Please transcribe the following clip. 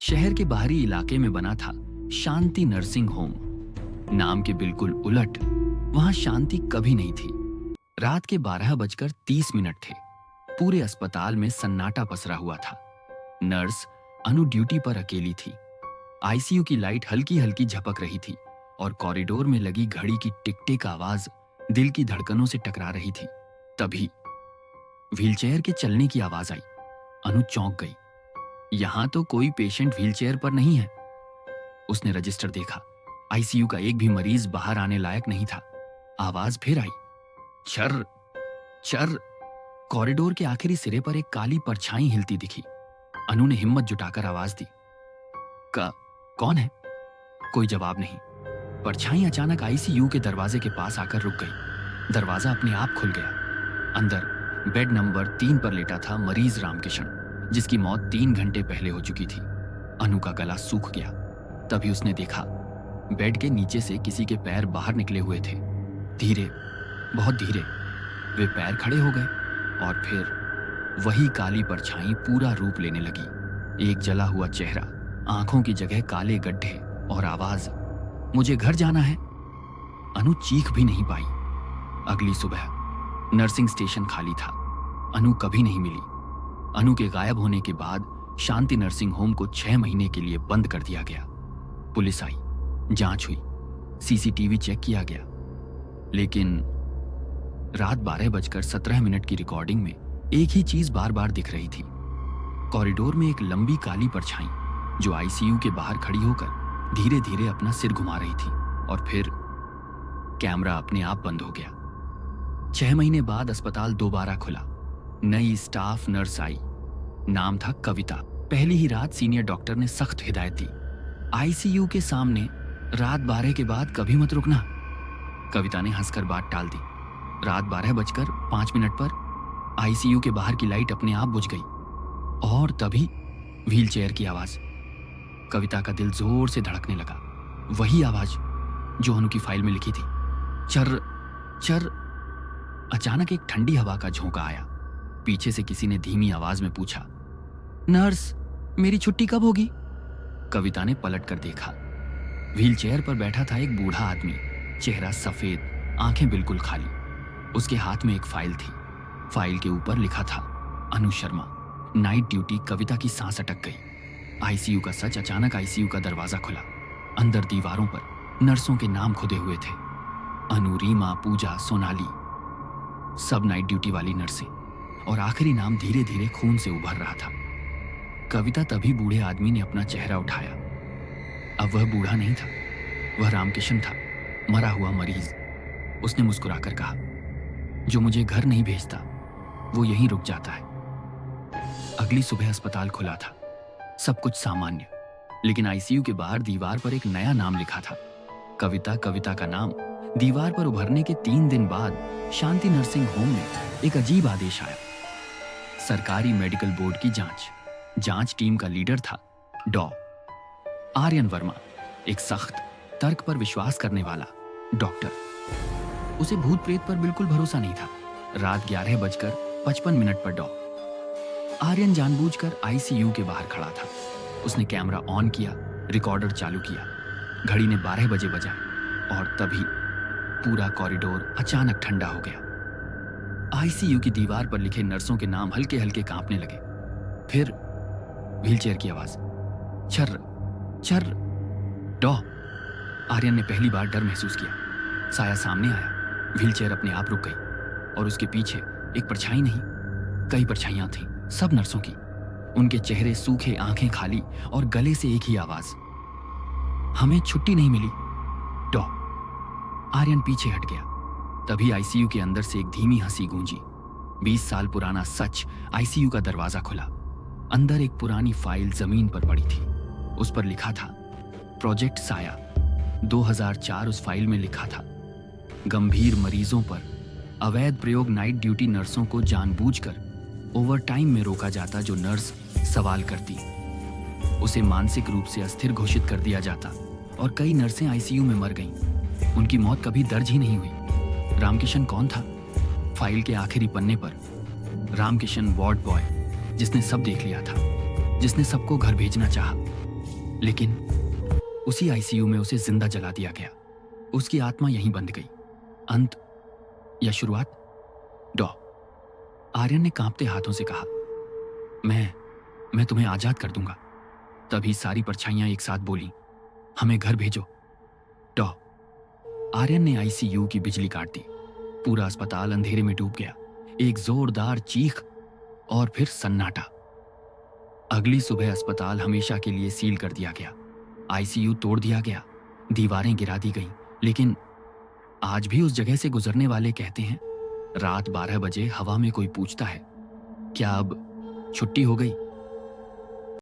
शहर के बाहरी इलाके में बना था शांति नर्सिंग होम। नाम के बिल्कुल उलट वहां शांति कभी नहीं थी। रात के 12:30 थे। पूरे अस्पताल में सन्नाटा पसरा हुआ था। नर्स अनु ड्यूटी पर अकेली थी। आईसीयू की लाइट हल्की हल्की झपक रही थी और कॉरिडोर में लगी घड़ी की टिक टिक आवाज दिल की धड़कनों से टकरा रही थी। तभी व्हीलचेयर के चलने की आवाज आई। अनु चौंक गई। यहां तो कोई पेशेंट व्हीलचेयर पर नहीं है। उसने रजिस्टर देखा। आईसीयू का एक भी मरीज बाहर आने लायक नहीं था। आवाज फिर आई, चर चर। कॉरिडोर के आखिरी सिरे पर एक काली परछाई हिलती दिखी। अनु ने हिम्मत जुटाकर आवाज दी, कौन है? कोई जवाब नहीं। परछाई अचानक आईसीयू के दरवाजे के पास आकर रुक गई। दरवाजा अपने आप खुल गया। अंदर बेड नंबर 3 पर लेटा था मरीज रामकिशन, जिसकी मौत 3 घंटे पहले हो चुकी थी। अनु का गला सूख गया। तभी उसने देखा बेड के नीचे से किसी के पैर बाहर निकले हुए थे। धीरे, बहुत धीरे वे पैर खड़े हो गए और फिर वही काली परछाई पूरा रूप लेने लगी। एक जला हुआ चेहरा, आंखों की जगह काले गड्ढे और आवाज, मुझे घर जाना है। अनु चीख भी नहीं पाई। अगली सुबह नर्सिंग स्टेशन खाली था। अनु कभी नहीं मिली। अनु के गायब होने के बाद शांति नर्सिंग होम को 6 महीने के लिए बंद कर दिया गया। पुलिस आई, जांच हुई, सीसीटीवी चेक किया गया, लेकिन रात 12:17 की रिकॉर्डिंग में एक ही चीज बार बार दिख रही थी। कॉरिडोर में एक लंबी काली परछाई जो आईसीयू के बाहर खड़ी होकर धीरे धीरे अपना सिर घुमा रही थी और फिर कैमरा अपने आप बंद हो गया। 6 महीने बाद अस्पताल दोबारा खुला। नई स्टाफ नर्स आई। नाम था कविता। पहली ही रात सीनियर डॉक्टर ने सख्त हिदायत दी, आईसीयू के सामने रात 12 के बाद कभी मत रुकना। कविता ने हंसकर बात टाल दी। रात 12:05 पर आईसीयू के बाहर की लाइट अपने आप बुझ गई और तभी व्हीलचेयर की आवाज। कविता का दिल जोर से धड़कने लगा। वही आवाज जो अनु की फाइल में लिखी थी, चर चर। अचानक एक ठंडी हवा का झोंका आया। पीछे से किसी ने धीमी आवाज में पूछा, नर्स, मेरी छुट्टी कब होगी? कविता ने पलट कर देखा। व्हीलचेयर पर बैठा था एक बूढ़ा आदमी, चेहरा सफेद, आंखें बिल्कुल खाली। उसके हाथ में एक फाइल थी। फाइल के ऊपर लिखा था, अनु शर्मा, नाइट ड्यूटी। कविता की सांस अटक गई। आईसीयू का सच। अचानक आईसीयू का दरवाजा खुला। अंदर दीवारों पर नर्सों के नाम खुदे हुए थे, अनु, रीमा, पूजा, सोनाली, सब नाइट ड्यूटी वाली नर्सें। और आखिरी नाम धीरे धीरे खून से उभर रहा था, कविता। तभी बूढ़े आदमी ने अपना चेहरा उठाया। अब वह बूढ़ा नहीं था, वह रामकिशन था, मरा हुआ मरीज। उसने मुस्कुराकर कहा, जो मुझे घर नहीं भेजता वो यहीं रुक जाता है। अगली सुबह अस्पताल खुला था। सब कुछ सामान्य, लेकिन आईसीयू के बाहर दीवार पर एक नया नाम लिखा था, कविता। कविता का नाम दीवार पर उभरने के 3 दिन बाद शांति नर्सिंग होम में एक अजीब आदेश आया। सरकारी मेडिकल बोर्ड की जांच। जांच टीम का लीडर था डॉ. आर्यन वर्मा, एक सख्त, तर्क पर विश्वास करने वाला डॉक्टर। उसे भूत प्रेत पर बिल्कुल भरोसा नहीं था। रात 11:55 पर डॉ. आर्यन जानबूझकर आईसीयू के बाहर खड़ा था। उसने कैमरा ऑन किया, रिकॉर्डर चालू किया। घड़ी ने 12 बजे बजाए और तभी पूरा कॉरिडोर अचानक ठंडा हो गया। आईसीयू की दीवार पर लिखे नर्सों के नाम हल्के हल्के कांपने लगे। फिर व्हीलचेयर की आवाज, चर चर। डॉ. आर्यन ने पहली बार डर महसूस किया। साया सामने आया। व्हीलचेयर अपने आप रुक गई और उसके पीछे एक परछाई नहीं, कई परछाइयां थीं, सब नर्सों की। उनके चेहरे सूखे, आंखें खाली और गले से एक ही आवाज, हमें छुट्टी नहीं मिली। डॉ. आर्यन पीछे हट गया। तभी आईसीयू के अंदर से एक धीमी हंसी गूंजी। 20 साल पुराना सच। आईसीयू का दरवाजा खुला। अंदर एक पुरानी फाइल जमीन पर पड़ी थी। उस पर लिखा था, प्रोजेक्ट साया। 2004 उस फाइल में लिखा था, गंभीर मरीजों पर अवैध प्रयोग। नाइट ड्यूटी नर्सों को जानबूझकर ओवरटाइम में रोका जाता। जो नर्स सवाल करती उसे मानसिक रूप से अस्थिर घोषित कर दिया जाता और कई नर्सें आईसीयू में मर गईं। उनकी मौत कभी दर्ज ही नहीं हुई। रामकिशन कौन था? फाइल के आखिरी पन्ने पर रामकिशन वार्ड बॉय, जिसने सब देख लिया था, जिसने सबको घर भेजना चाहा, लेकिन उसी आईसीयू में उसे जिंदा जला दिया गया। उसकी आत्मा यहीं बंध गई। अंत या शुरुआत? डॉ आर्यन ने कांपते हाथों से कहा, मैं तुम्हें आजाद कर दूंगा। तभी सारी परछाइयां एक साथ बोली, हमें घर भेजो। डॉ आर्यन ने आईसीयू की बिजली काट दी। पूरा अस्पताल अंधेरे में डूब गया। एक जोरदार चीख और फिर सन्नाटा। अगली सुबह अस्पताल हमेशा के लिए सील कर दिया गया। आईसीयू तोड़ दिया गया, दीवारें गिरा दी गईं। लेकिन आज भी उस जगह से गुजरने वाले कहते हैं, रात 12 बजे हवा में कोई पूछता है, क्या अब छुट्टी हो गई?